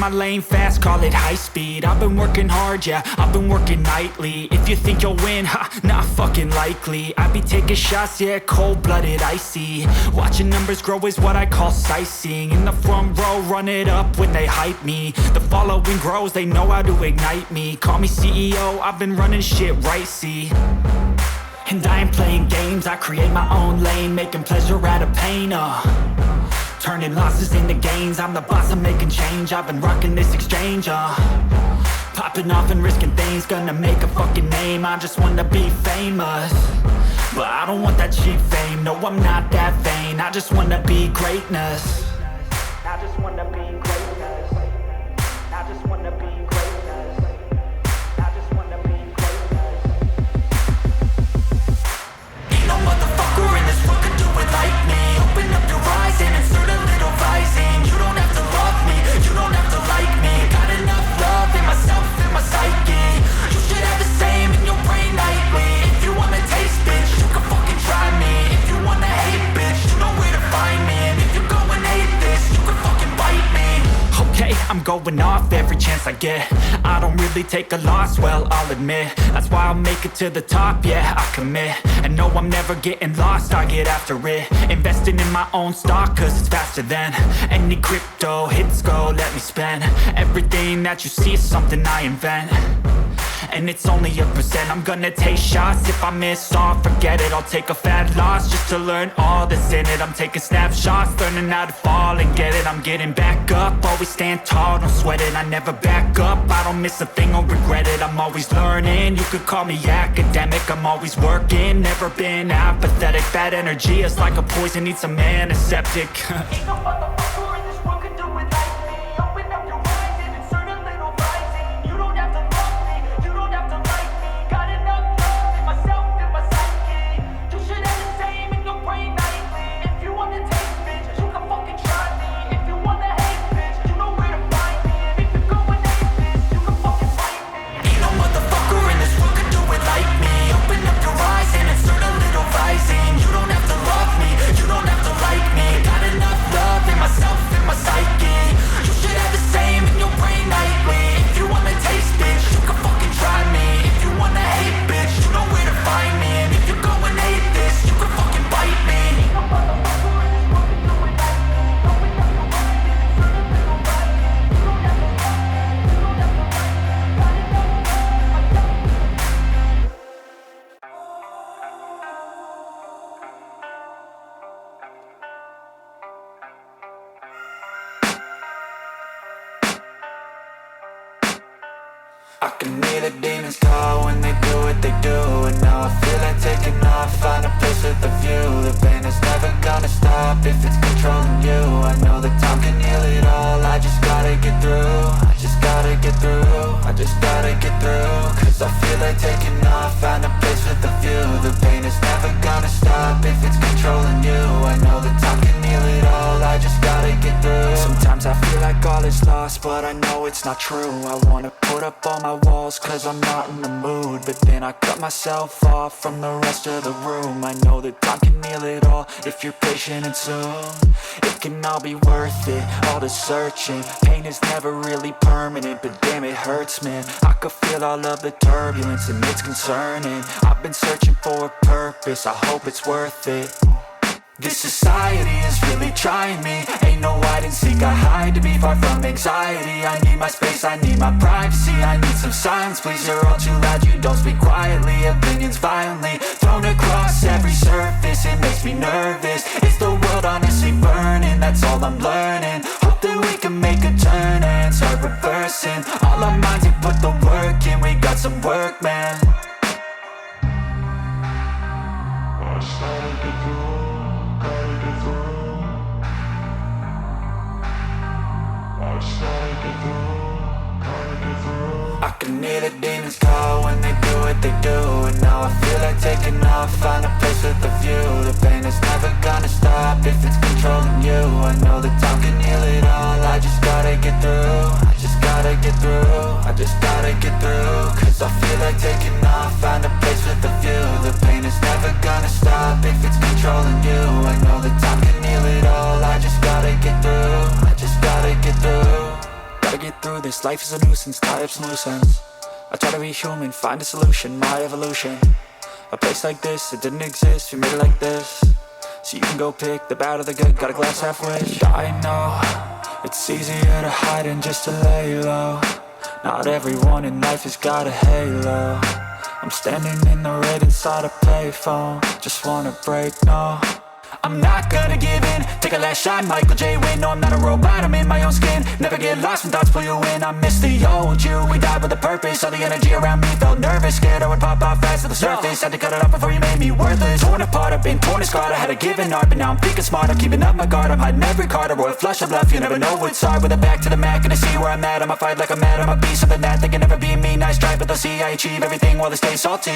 my lane fast, call it high speed. I've been working hard, yeah, I've been working nightly. If you think you'll win, ha, not fucking likely. I be taking shots, yeah, cold-blooded, icy. Watching numbers grow is what I call sightseeing. In the front row, run it up when they hype me. The following grows, they know how to ignite me. Call me CEO, I've been running shit right, see. And I ain't playing games, I create my own lane, making pleasure out of pain, turning losses into gains. I'm the boss, I'm making change. I've been rocking this exchange, popping off and risking things. Gonna make a fucking name, I just wanna be famous. But I don't want that cheap fame, no I'm not that vain. I just wanna be greatness. I just wanna be greatness. I just wanna be greatness. I just wanna be greatness. Ain't no motherfucker in this world could do it like me. Open up your eyes and insert a little rising. You don't have to love me, you don't have to like me. Got enough love in myself, in my psyche. You should have the same in your brain nightly. If you wanna taste, bitch, you can fucking try me. If you wanna hate, bitch, you know where to find me. And if you go and hate this, you can fucking bite me. Okay, I'm going off every chance I get. I don't really take a loss, well, I'll admit. That's why I'll make it to the top, yeah, I commit. And no, I'm never getting lost, I get after it. Investing in my own stock, cause it's faster than any crypto hits go, let me spend. Everything that you see is something I invent. And it's only a percent. I'm gonna take shots. If I miss all, forget it. I'll take a fat loss just to learn all that's in it. I'm taking snapshots, learning how to fall and get it. I'm getting back up, always stand tall, don't sweat it. I never back up, I don't miss a thing or regret it. I'm always learning, you could call me academic. I'm always working, never been apathetic. Bad energy is like a poison, needs some antiseptic. Ain't no motherfucker in this world could do it like me. Open up your eyes and insert a little rising. You don't have to love me, you don't have to like me. Got enough love in myself, in my psyche. You should have the same in your brain nightly. If you wanna taste, bitch, you can fucking try me. If you wanna hate, bitch, you know where to find me. And if you go and hate this, you can fucking fight me. Ain't no motherfucker in this world could do it like me. Open up your eyes and insert a little rising. You don't have to love me, you don't have to like me. Got enough love in myself, in my psyche. You should have the same in your brain nightly. If you wanna taste, bitch, you can fucking try me. If you wanna hate, bitch, you know where to find me. And if you go and hate this, you can fucking bite me. Ain't no motherfucker in this world could do it like me. Open up your eyes and insert a little rising. You don't have to love me, you don't have to like me. Got enough love in myself. I can hear the demons call when they do what they do. And now I feel like taking off, find a place with a view. The pain is never gonna stop if it's controlling you. I know that time can heal it all, I just gotta get through. I just gotta get through, I just gotta get through. Cause I feel like taking off, find a place with a view. The pain is never gonna stop if it's controlling you. I know that time can heal it all, I just gotta get through. Sometimes I feel like all is lost, but I know it's not true. I wanna put up all my walls cause I'm not in the mood. But then I cut myself off from the rest of the room. I know that time can heal it all if you're patient and soon. It can all be worth it, all the searching. Pain is never really permanent, but damn it hurts, man. I could feel all of the turbulence and it's concerning. I've been searching for a purpose, I hope it's worth it. This society is really trying me. Ain't no hide and seek, I hide to be far from anxiety. I need my space, I need my privacy. I need some silence, please, you're all too loud. You don't speak quietly, opinions violently thrown across every surface. It makes me nervous, is the world honestly burning? That's all I'm learning. Hope that we can make a turn and start reversing. All our minds and put the work in, we got some work, man. I started to do. I can hear the demons call when they do what they do. And now I feel like taking off, find a place with a view. The pain is never gonna stop if it's controlling you. I know that time can heal it all, I just gotta get through. I just gotta get through, I just gotta get through. Cause I feel like taking off, find a place with a view. The pain is never gonna stop if it's controlling you. I know that time can heal it all, I just gotta get through. I just gotta get through. Gotta get through this, life is a nuisance, tie up some loose ends. I try to be human, find a solution, my evolution. A place like this, it didn't exist, we made it like this. So you can go pick the bad or the good, got a glass halfway. I know, it's easier to hide than just to lay low. Not everyone in life has got a halo. I'm standing in the red inside a payphone. Just wanna break, no, I'm not gonna give in. Take a last shot, Michael J. Win. No, I'm not a robot, I'm in my own skin. Never get lost when thoughts pull you in. I miss the old you, we died with a purpose. All the energy around me felt nervous, scared I would pop out fast to the surface. Had to cut it off before you made me worthless. Torn apart, I've been torn and scarred. I had a given art, but now I'm thinking smart. I'm keeping up my guard, I'm hiding every card. A royal flush of love, you never know what's hard. With a back to the mat, gonna see where I'm at. I'ma fight like I'm mad, I'ma be something that they can never be me. Nice try, but they'll see I achieve everything while they stay salty.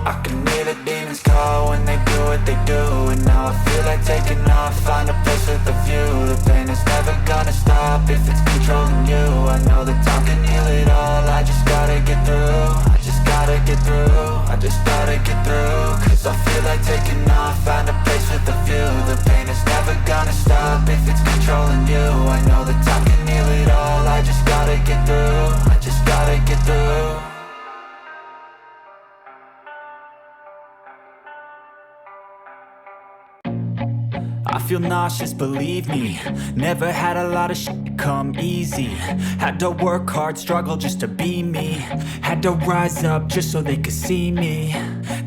I can hear the demons call when they do what they do. And now I feel like taking off, find a place with a view. The pain is never gonna stop if it's controlling you. I know that time can heal it all, I just gotta get through. I just gotta get through, I just gotta get through. Cause I feel like taking off, find a place with a view. The pain is never gonna stop if it's controlling you. I know that time can heal it all, I just gotta get through. I just gotta get through. I feel nauseous, believe me. Never had a lot of shit come easy. Had to work hard, struggle just to be me. Had to rise up just so they could see me.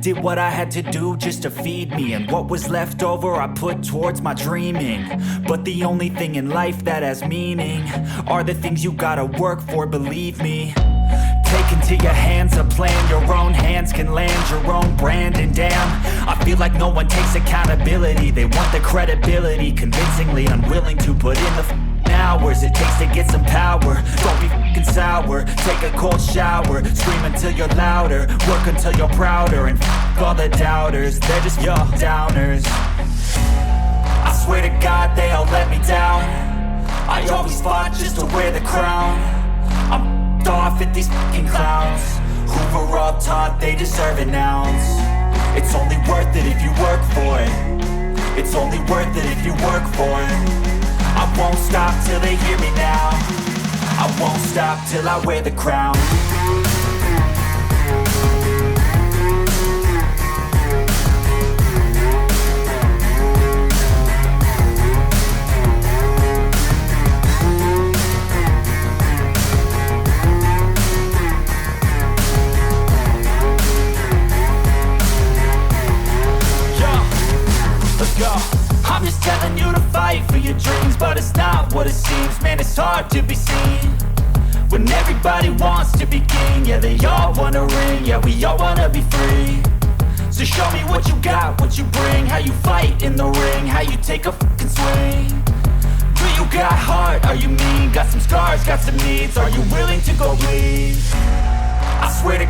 Did what I had to do just to feed me. And what was left over I put towards my dreaming. But the only thing in life that has meaning are the things you gotta work for, believe me. Take into your hands a plan, your own hands can land your own brand. And damn, I feel like no one takes accountability. They want the credibility, convincingly unwilling to put in the hours it takes to get some power. Don't be f***ing sour, take a cold shower. Scream until you're louder, work until you're prouder. And f*** all the doubters, they're just your downers. I swear to God they all let me down. I always fought just to wear the crown. I'm off at these fucking clowns who were all taught they deserve an ounce. It's only worth it if you work for it. It's only worth it if you work for it. I won't stop till they hear me now. I won't stop till I wear the crown. I'm just telling you to fight for your dreams, but it's not what it seems. Man, it's hard to be seen when everybody wants to be king. Yeah, they all wanna ring, yeah, we all wanna be free. So show me what you got, what you bring. How you fight in the ring, how you take a fucking swing. Do you got heart, are you mean? Got some scars, got some needs, are you willing to go bleed? I swear to